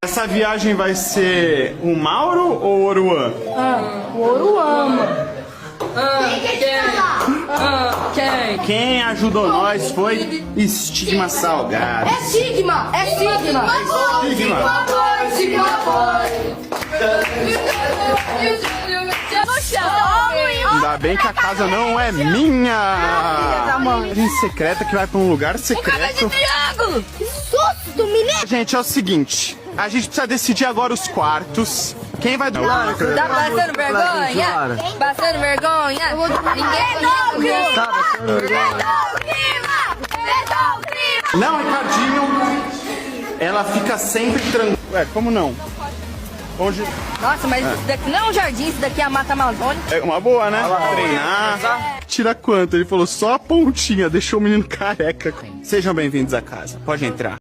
Essa viagem vai ser o Mauro ou o Oruan? O Oruan, mano. Quem ajudou nós foi Estigma Salgado. É Sigma! É Sigma! Ainda bem que a casa não é minha. Viagem secreta que vai pra um lugar secreto. Triângulo! Que susto, menino! Gente, é o seguinte. A gente precisa decidir agora os quartos. Quem vai dormir? Tá passando vergonha? Passando vergonha? Ninguém Não, Ricardinho. Ela fica sempre tranquila. Ué, como não? Onde... Nossa, mas isso daqui não é um jardim, isso daqui é a Mata Amazônica. É uma boa, né? Treinar. Tira quanto? Ele falou só a pontinha, deixou o menino careca. Sejam bem-vindos à casa. Pode entrar.